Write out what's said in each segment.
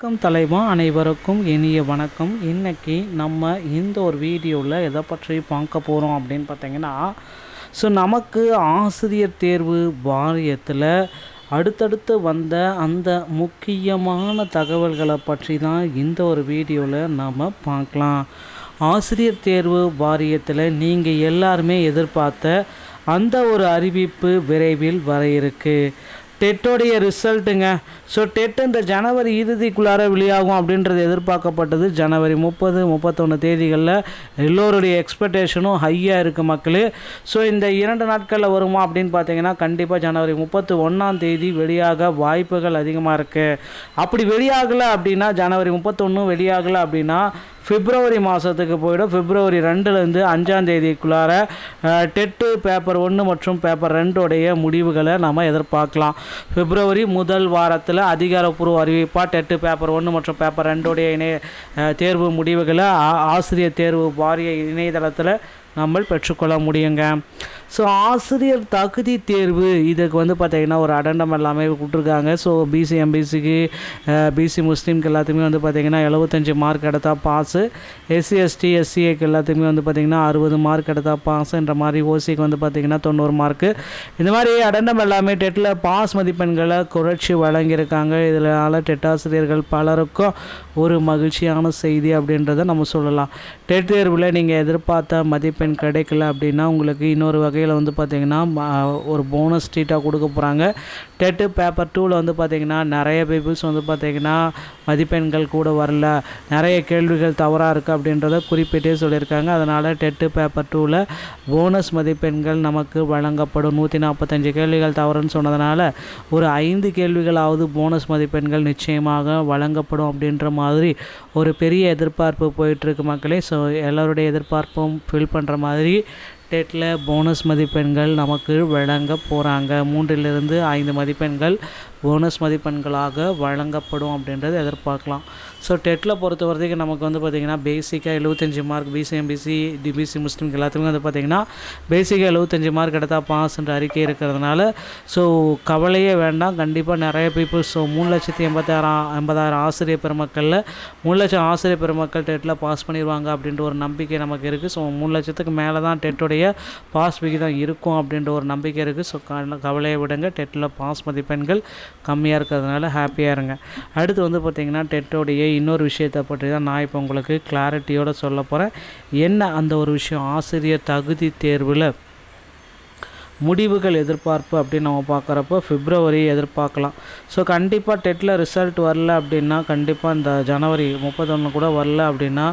வணக்கம் தலைவா, அனைவருக்கும் இனிய வணக்கம். இன்றைக்கி நம்ம இந்த ஒரு வீடியோவில் எதை பற்றி பார்க்க போகிறோம் அப்படின்னு பார்த்தீங்கன்னா, நமக்கு ஆசிரியர் தேர்வு வாரியத்தில் அடுத்தடுத்து வந்த அந்த முக்கியமான தகவல்களை பற்றி தான் இந்த ஒரு வீடியோவில் நாம் பார்க்கலாம். ஆசிரியர் தேர்வு வாரியத்தில் நீங்கள் எல்லாருமே எதிர்பார்த்த அந்த ஒரு அறிவிப்பு விரைவில் வர இருக்குது. டெட்டோடைய ரிசல்ட்டுங்க. டெட் இந்த ஜனவரி இறுதிக்குள்ளார வெளியாகும் அப்படின்றது எதிர்பார்க்கப்பட்டது. ஜனவரி 30, 31 தேதிகளில் எல்லோருடைய எக்ஸ்பெக்டேஷனும் ஹையாக இருக்குது மக்களே. இந்த 2 நாட்களில் வருமா அப்படின்னு பார்த்தீங்கன்னா, கண்டிப்பாக ஜனவரி 31ஆம் தேதி வெளியாக வாய்ப்புகள் அதிகமாக இருக்குது. அப்படி வெளியாகலை அப்படின்னா, ஜனவரி 31 வெளியாகலை அப்படின்னா பிப்ரவரி மாதத்துக்கு போயிடும். பிப்ரவரி 2லேருந்து 5ஆம் தேதிக்குள்ளார டெட்டு பேப்பர் 1 மற்றும் பேப்பர் 2 முடிவுகளை நம்ம எதிர்பார்க்கலாம். பிப்ரவரி முதல் வாரத்தில் அதிகாரப்பூர்வ அறிவிப்பாக டெட்டு பேப்பர் 1 மற்றும் பேப்பர் 2 தேர்வு முடிவுகளை ஆசிரியர் தேர்வு வாரிய இணையதளத்தில் நம்ம பெற்றுக்கொள்ள முடியுங்க. ஆசிரியர் தகுதி தேர்வு இதுக்கு பார்த்திங்கன்னா ஒரு அடண்டம் எல்லாமே கொடுத்துருக்காங்க. பிசி எம்பிசிக்கு பிசி முஸ்லீம்க்கு எல்லாத்துக்குமே பார்த்திங்கன்னா 75 மார்க் எடுத்தால் பாஸு, எஸ்சி எஸ்டி எஸ்சிஏக்கு எல்லாத்துக்குமே பார்த்திங்கன்னா 60 மார்க் எடுத்தால் பாஸுன்ற மாதிரி, ஓசிக்கு பார்த்திங்கன்னா 90 மார்க்கு. இந்த மாதிரி அடண்டம் எல்லாமே டெட்டில் பாஸ் மதிப்பெண்களை குறைச்சி வழங்கியிருக்காங்க. இதனால் டெட் ஆசிரியர்கள் பலருக்கும் ஒரு மகிழ்ச்சியான செய்தி அப்படின்றத நம்ம சொல்லலாம். டெட் தேர்வில் நீங்கள் எதிர்பார்த்த மதிப்பெண் கிடைக்கல அப்படின்னா உங்களுக்கு இன்னொரு வகையில் பார்த்திங்கன்னா ஒரு போனஸ் ட்ரீட்டாக கொடுக்க போகிறாங்க. டெட்டு பேப்பர் 2ல் பார்த்திங்கன்னா நிறைய பீப்புள்ஸ் பார்த்திங்கன்னா மதிப்பெண்கள் கூட வரல, நிறைய கேள்விகள் தவறாக இருக்குது அப்படின்றத குறிப்பிட்டே சொல்லியிருக்காங்க. அதனால் டெட்டு பேப்பர் 2ல் போனஸ் மதிப்பெண்கள் நமக்கு வழங்கப்படும். 145 கேள்விகள் தவறுன்னு சொன்னதுனால ஒரு 5 கேள்விகளாவது போனஸ் மதிப்பெண்கள் நிச்சயமாக வழங்கப்படும் அப்படின்ற மாதிரி ஒரு பெரிய எதிர்பார்ப்பு போயிட்டுருக்கு மக்களே. எல்லோருடைய எதிர்பார்ப்பும் ஃபில் பண்ணுற மாதிரி டெட்டில் போனஸ் மதிப்பெண்கள் நமக்கு வழங்க போகிறாங்க. 3லிருந்து 5 மதிப்பெண்கள் போனஸ் மதிப்பெண்களாக வழங்கப்படும் அப்படின்றது எதிர்பார்க்கலாம். டெட்டில் பொறுத்த வரைக்கும் நமக்கு பார்த்திங்கன்னா பேசிக்காக 75 மார்க், பிசி எம்பிசி டிபிசி முஸ்லீம்க்கு எல்லாத்துக்குமே பார்த்திங்கன்னா பேசிக்காக 75 மார்க் எடுத்தால் பாஸ்ன்ற அறிக்கை இருக்கிறதுனால கவலையே வேண்டாம். கண்டிப்பாக நிறைய பீப்புள்ஸ் 3,80,000 ஆசிரியர் பெருமக்களில் 3 லட்சம் ஆசிரியர் பெருமக்கள் டெட்டில் பாஸ் பண்ணிடுவாங்க அப்படின்ற ஒரு நம்பிக்கை நமக்கு இருக்குது. 3 லட்சத்துக்கு மேலே தான் டெட்டோடைய பாஸ் விகிதம் இருக்கும் அப்படின்ற ஒரு நம்பிக்கை இருக்குது. கவலையை விடுங்க. டெட்டில் பாஸ் மதிப்பெண்கள் கம்மியாக இருக்கிறதுனால ஹாப்பியாக இருங்க. அடுத்து பார்த்திங்கன்னா டெட்டோடைய இன்னொரு விஷயத்தை பற்றி தான் நான் இப்போ உங்களுக்கு கிளாரிட்டியோடு சொல்ல போகிறேன். என்ன அந்த ஒரு விஷயம், ஆசிரியர் தகுதி தேர்வில் முடிவுகள் எதிர்பார்ப்பு அப்படின்னு நம்ம பார்க்குறப்போ பிப்ரவரி எதிர்பார்க்கலாம். கண்டிப்பாக டெட்டில் ரிசல்ட் வரல அப்படின்னா, கண்டிப்பாக இந்த ஜனவரி 31 கூட வரல அப்படின்னா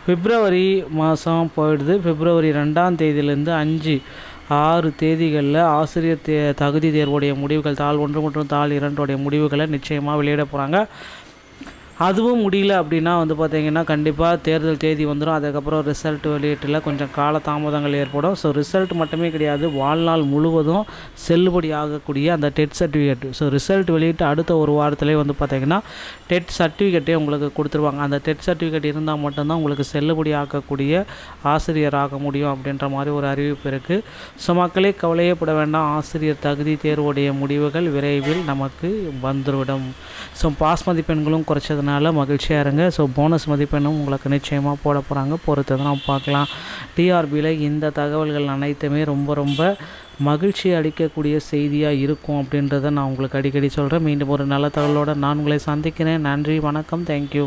பிப்ரவரி மாதம் போயிடுது. பிப்ரவரி 2ஆம் தேதியிலேருந்து 5-6 தேதிகளில் ஆசிரியர் தகுதி தேர்வுடைய முடிவுகள் தாள் 1 மற்றும் தாள் 2 முடிவுகளை நிச்சயமாக வெளியிட போகிறாங்க. அதுவும் முடியல அப்படின்னா பார்த்திங்கன்னா கண்டிப்பாக தேர்தல் தேதி வந்துடும். அதுக்கப்புறம் ரிசல்ட் வெளியீட்டில் கொஞ்சம் கால தாமதங்கள் ஏற்படும். ரிசல்ட் மட்டுமே கிடையாது, வாழ்நாள் முழுவதும் செல்லுபடி ஆகக்கூடிய அந்த டெட் சர்டிஃபிகேட். ரிசல்ட் வெளியிட்டு அடுத்த ஒரு வாரத்திலே பார்த்திங்கன்னா டெட் சர்டிஃபிகேட்டே உங்களுக்கு கொடுத்துருவாங்க. அந்த டெட் சர்டிஃபிகேட் இருந்தால் மட்டும்தான் உங்களுக்கு செல்லுபடி ஆகக்கூடிய ஆசிரியர் ஆக முடியும் அப்படின்ற மாதிரி ஒரு அறிவிப்பு இருக்குது. மக்களே கவலையப்பட வேண்டாம். ஆசிரியர் தகுதி தேர்வுடைய முடிவுகள் விரைவில் நமக்கு வந்துவிடும். பாஸ் மதிப்பெண்களும் குறைச்சது மகிழ்ச்சியாக இருங்க. போனஸ் மதிப்பெண்ணும் உங்களுக்கு நிச்சயமாக போட போகிறாங்க. பொறுத்து தான் பார்க்கலாம். டிஆர்பியில் இந்த தகவல்கள் அனைத்துமே ரொம்ப ரொம்ப மகிழ்ச்சி அளிக்கக்கூடிய செய்தியாக இருக்கும் அப்படின்றத நான் உங்களுக்கு அடிக்கடி சொல்கிறேன். மீண்டும் ஒரு நல்ல தகவலோடு நான் உங்களை சந்திக்கிறேன். நன்றி, வணக்கம், தேங்க்யூ.